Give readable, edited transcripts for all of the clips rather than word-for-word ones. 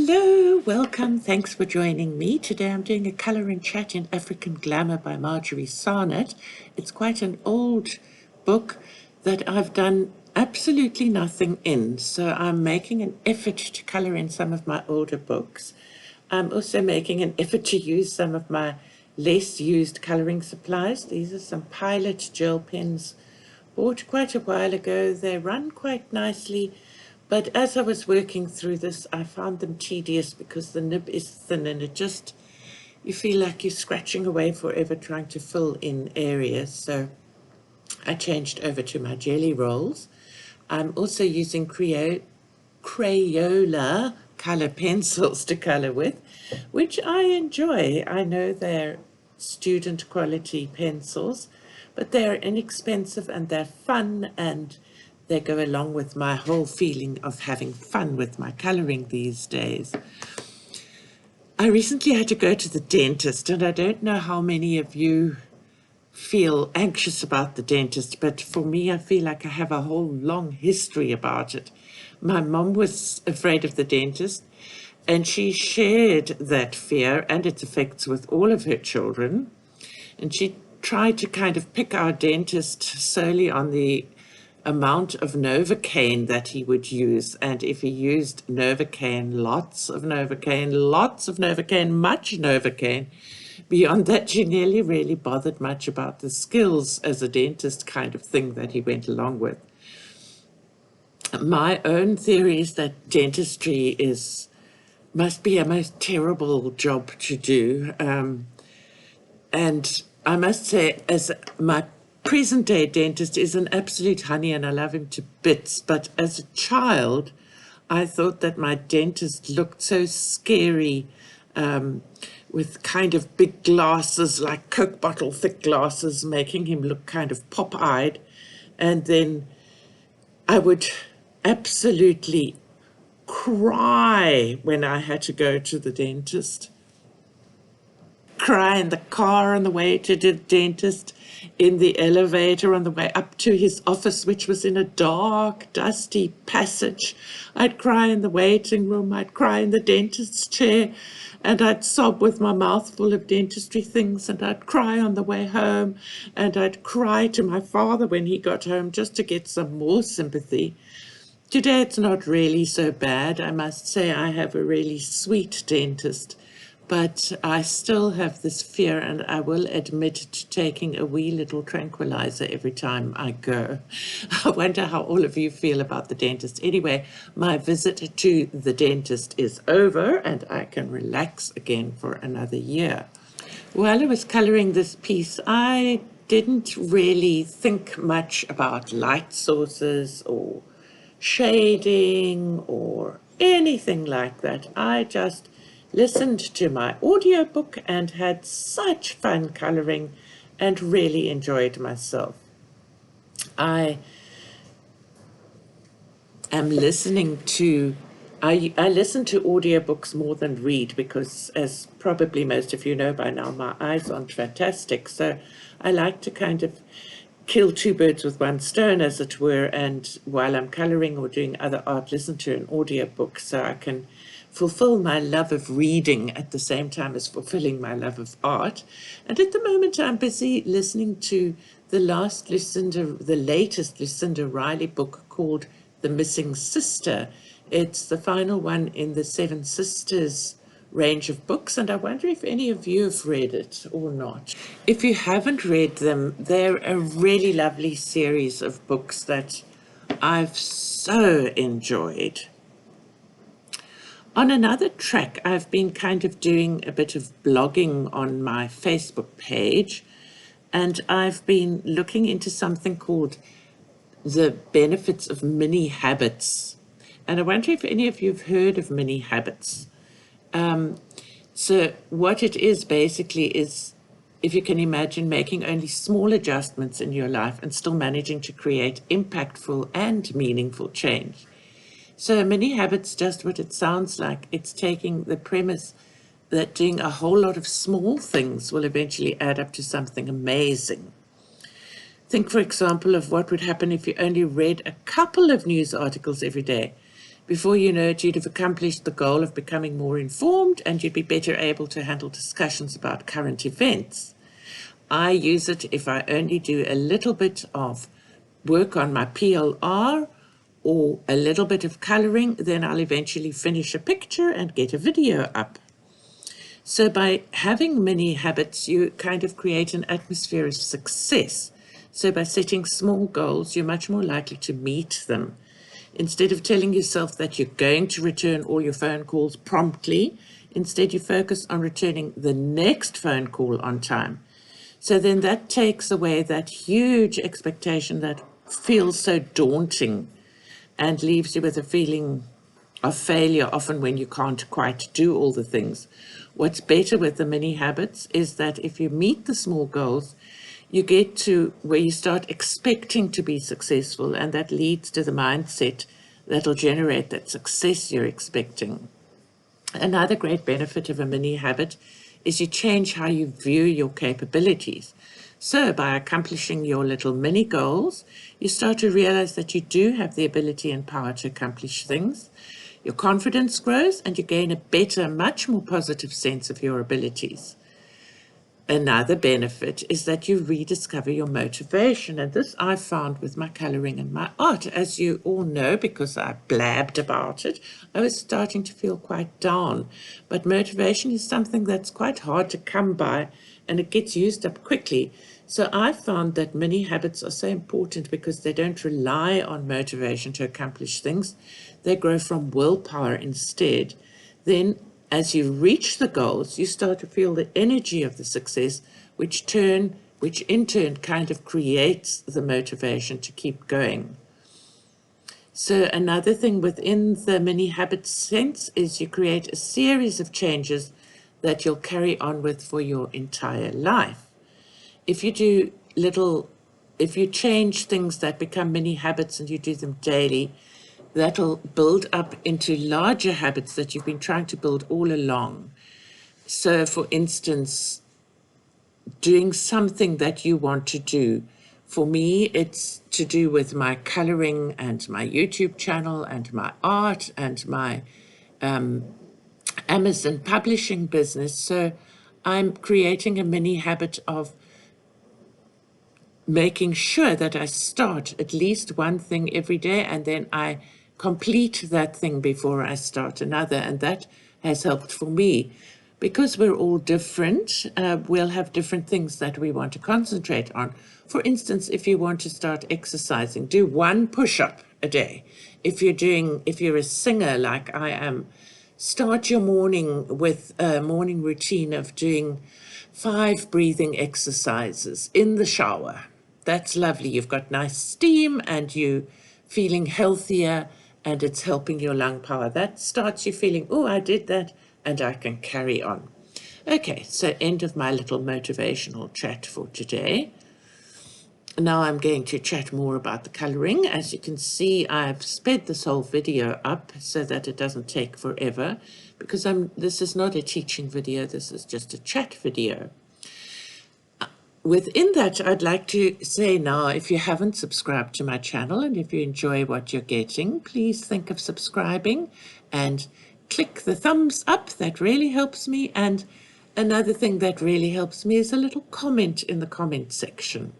Hello, welcome. Thanks for joining me. Today I'm doing a colouring chat in African Glamour by Marjorie Sarnat. It's quite an old book that I've done absolutely nothing in, so I'm making an effort to colour in some of my older books. I'm also making an effort to use some of my less used colouring supplies. These are some Pilot gel pens bought quite a while ago. They run quite nicely. But as I was working through this, I found them tedious because the nib is thin and you feel like you're scratching away forever trying to fill in areas. So I changed over to my jelly rolls. I'm also using Crayola color pencils to color with, which I enjoy. I know they're student quality pencils, but they're inexpensive and they're fun, and they go along with my whole feeling of having fun with my coloring these days. I recently had to go to the dentist, and I don't know how many of you feel anxious about the dentist, but for me, I feel like I have a whole long history about it. My mom was afraid of the dentist, and she shared that fear and its effects with all of her children. And she tried to kind of pick our dentist solely on the amount of Novocaine that he would use. And if he used Novocaine, lots of Novocaine, much Novocaine, beyond that, she nearly really bothered much about the skills as a dentist kind of thing that he went along with. My own theory is that dentistry must be a most terrible job to do. And I must say, as my present-day dentist is an absolute honey and I love him to bits, but as a child, I thought that my dentist looked so scary, with kind of big glasses, like Coke bottle thick glasses, making him look kind of pop-eyed. And then I would absolutely cry when I had to go to the dentist. Cry in the car on the way to the dentist, in the elevator on the way up to his office, which was in a dark, dusty passage. I'd cry in the waiting room, I'd cry in the dentist's chair, and I'd sob with my mouth full of dentistry things, and I'd cry on the way home, and I'd cry to my father when he got home just to get some more sympathy. Today it's not really so bad. I must say I have a really sweet dentist, but I still have this fear, and I will admit to taking a wee little tranquilizer every time I go. I wonder how all of you feel about the dentist. Anyway, my visit to the dentist is over, and I can relax again for another year. While I was coloring this piece, I didn't really think much about light sources or shading or anything like that. I just listened to my audiobook and had such fun coloring and really enjoyed myself. I listen to audiobooks more than read because, as probably most of you know by now, my eyes aren't fantastic. So I like to kind of kill two birds with one stone, as it were, and while I'm coloring or doing other art, listen to an audiobook so I can fulfill my love of reading at the same time as fulfilling my love of art. And at the moment, I'm busy listening to the latest Lucinda Riley book called The Missing Sister. It's the final one in the Seven Sisters range of books, and I wonder if any of you have read it or not. If you haven't read them, they're a really lovely series of books that I've so enjoyed. On another track, I've been kind of doing a bit of blogging on my Facebook page, and I've been looking into something called the benefits of mini habits. And I wonder if any of you have heard of mini habits. So what it is basically is, if you can imagine making only small adjustments in your life and still managing to create impactful and meaningful change. So mini habits, just what it sounds like. It's taking the premise that doing a whole lot of small things will eventually add up to something amazing. Think, for example, of what would happen if you only read a couple of news articles every day. Before you know it, you'd have accomplished the goal of becoming more informed, and you'd be better able to handle discussions about current events. I use it if I only do a little bit of work on my PLR or a little bit of coloring, then I'll eventually finish a picture and get a video up. So by having mini habits, you kind of create an atmosphere of success. So by setting small goals, you're much more likely to meet them. Instead of telling yourself that you're going to return all your phone calls promptly, instead you focus on returning the next phone call on time. So then that takes away that huge expectation that feels so daunting and leaves you with a feeling of failure often when you can't quite do all the things. What's better with the mini habits is that if you meet the small goals, you get to where you start expecting to be successful, and that leads to the mindset that'll generate that success you're expecting. Another great benefit of a mini habit is you change how you view your capabilities. So by accomplishing your little mini goals, you start to realize that you do have the ability and power to accomplish things. Your confidence grows and you gain a better, much more positive sense of your abilities. Another benefit is that you rediscover your motivation, and this I found with my coloring and my art. As you all know, because I blabbed about it, I was starting to feel quite down. But motivation is something that's quite hard to come by, and it gets used up quickly. So I found that mini habits are so important because they don't rely on motivation to accomplish things. They grow from willpower instead. Then as you reach the goals, you start to feel the energy of the success, which in turn kind of creates the motivation to keep going. So another thing within the mini habit sense is you create a series of changes that you'll carry on with for your entire life. If you change things that become mini habits and you do them daily, that'll build up into larger habits that you've been trying to build all along. So, for instance, doing something that you want to do. For me, it's to do with my coloring and my YouTube channel and my art and my Amazon publishing business. So I'm creating a mini habit of making sure that I start at least one thing every day, and then I complete that thing before I start another. And that has helped for me. Because we're all different, we'll have different things that we want to concentrate on. For instance, if you want to start exercising, do one push-up a day. If you're a singer like I am, start your morning with a morning routine of doing 5 breathing exercises in the shower. That's lovely. You've got nice steam and you feeling healthier, and it's helping your lung power. That starts you feeling, oh, I did that, and I can carry on. Okay, so end of my little motivational chat for today. Now I'm going to chat more about the coloring. As you can see, I've sped this whole video up so that it doesn't take forever, because this is not a teaching video, this is just a chat video. Within that, I'd like to say now, if you haven't subscribed to my channel and if you enjoy what you're getting, please think of subscribing and click the thumbs up. That really helps me. And another thing that really helps me is a little comment in the comment section.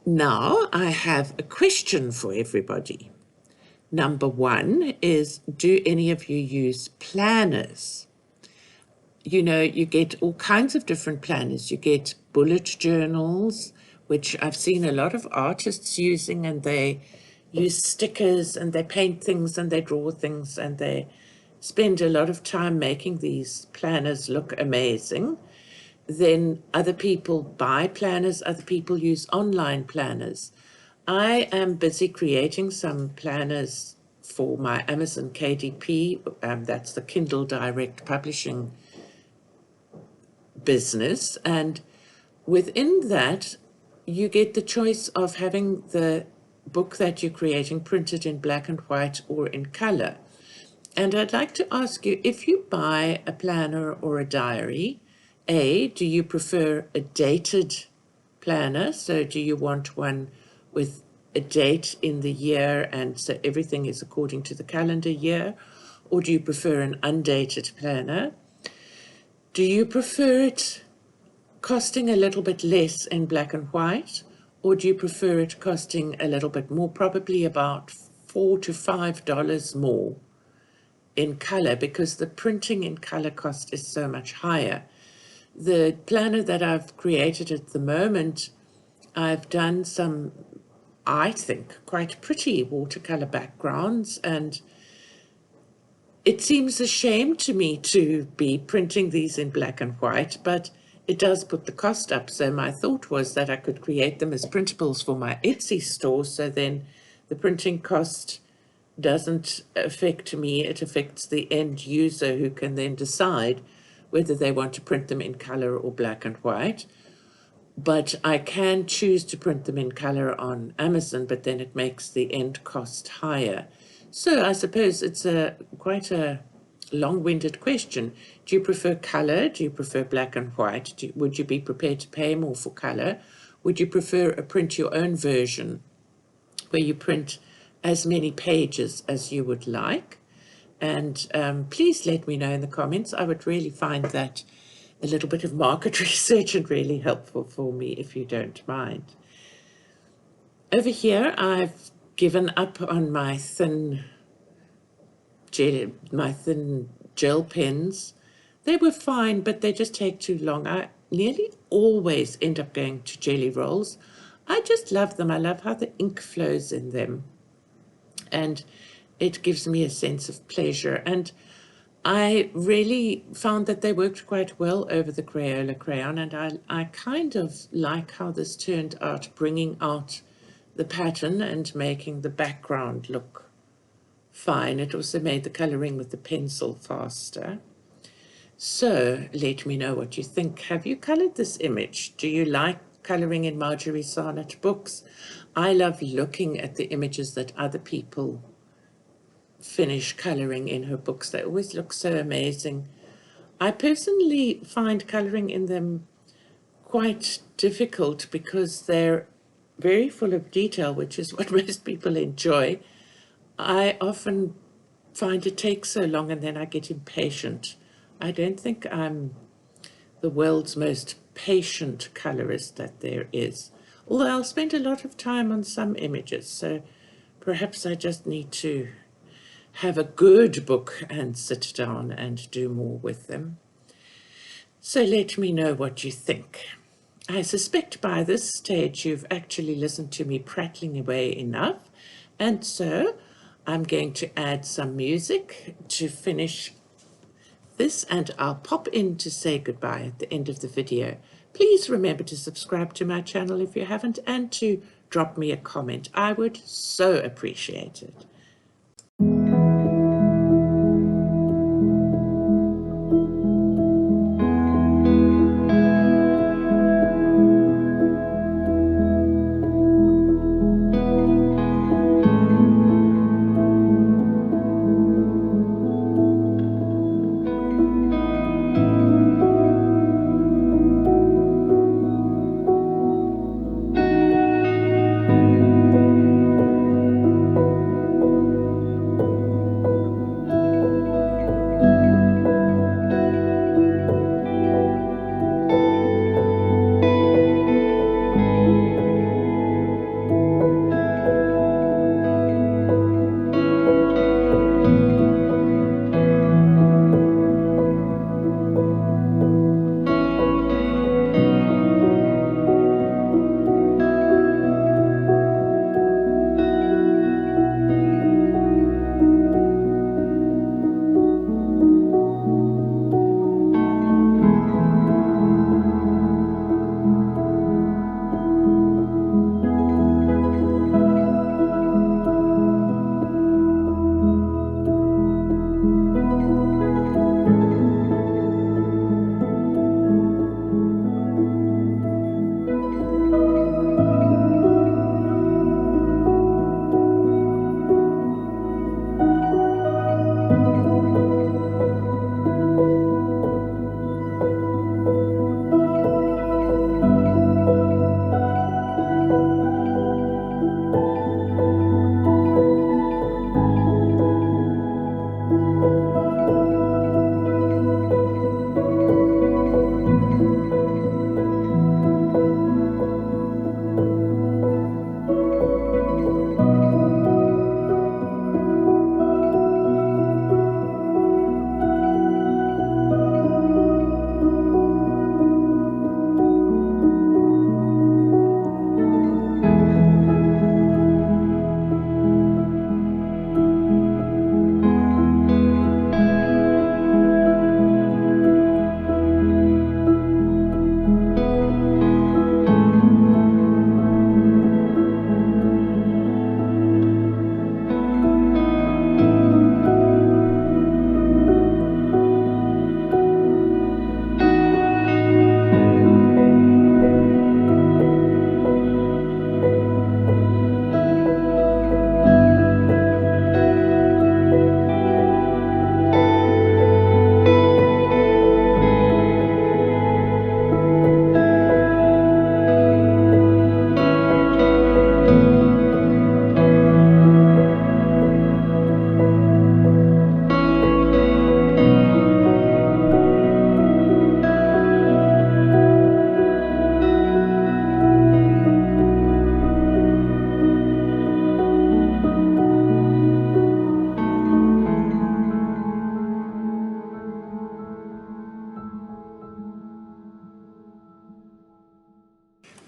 Now I have a question for everybody. Number 1 is, do any of you use planners? You know, you get all kinds of different planners. You get bullet journals, which I've seen a lot of artists using, and they use stickers and they paint things and they draw things and they spend a lot of time making these planners look amazing. Then other people buy planners, other people use online planners. I am busy creating some planners for my Amazon KDP, that's the Kindle Direct Publishing business, and within that you get the choice of having the book that you're creating printed in black and white or in color. And I'd like to ask you, if you buy a planner or a diary, do you prefer a dated planner? So do you want one with a date in the year, and so everything is according to the calendar year? Or do you prefer an undated planner? Do you prefer it costing a little bit less in black and white? Or do you prefer it costing a little bit more, probably about $4 to $5 more in color, because the printing in color cost is so much higher? The planner that I've created at the moment, I've done some, I think, quite pretty watercolor backgrounds, and it seems a shame to me to be printing these in black and white, but it does put the cost up. So my thought was that I could create them as printables for my Etsy store, so then the printing cost doesn't affect me, it affects the end user, who can then decide whether they want to print them in color or black and white. But I can choose to print them in color on Amazon, but then it makes the end cost higher. So I suppose it's quite a long-winded question. Do you prefer color? Do you prefer black and white? Would you be prepared to pay more for color? Would you prefer a print your own version where you print as many pages as you would like? And please let me know in the comments. I would really find that a little bit of market research and really helpful for me, if you don't mind. Over here, I've given up on my thin gel pens. They were fine, but they just take too long. I nearly always end up going to jelly rolls. I just love them. I love how the ink flows in them, and it gives me a sense of pleasure. And I really found that they worked quite well over the Crayola crayon, and I kind of like how this turned out, bringing out the pattern and making the background look fine. It also made the coloring with the pencil faster. So let me know what you think. Have you colored this image? Do you like coloring in Marjorie Sarnat books? I love looking at the images that other people finish coloring in her books. They always look so amazing. I personally find coloring in them quite difficult because they're very full of detail, which is what most people enjoy. I often find it takes so long, and then I get impatient. I don't think I'm the world's most patient colorist that there is, although I'll spend a lot of time on some images, so perhaps I just need to have a good book and sit down and do more with them. So let me know what you think. I suspect by this stage you've actually listened to me prattling away enough, and so I'm going to add some music to finish this, and I'll pop in to say goodbye at the end of the video. Please remember to subscribe to my channel if you haven't, and to drop me a comment. I would so appreciate it.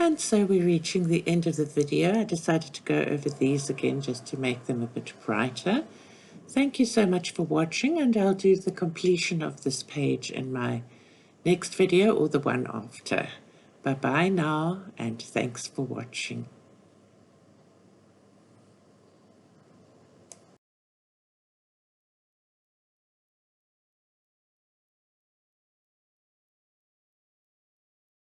And so we're reaching the end of the video. I decided to go over these again just to make them a bit brighter. Thank you so much for watching, and I'll do the completion of this page in my next video or the one after. Bye-bye now, and thanks for watching.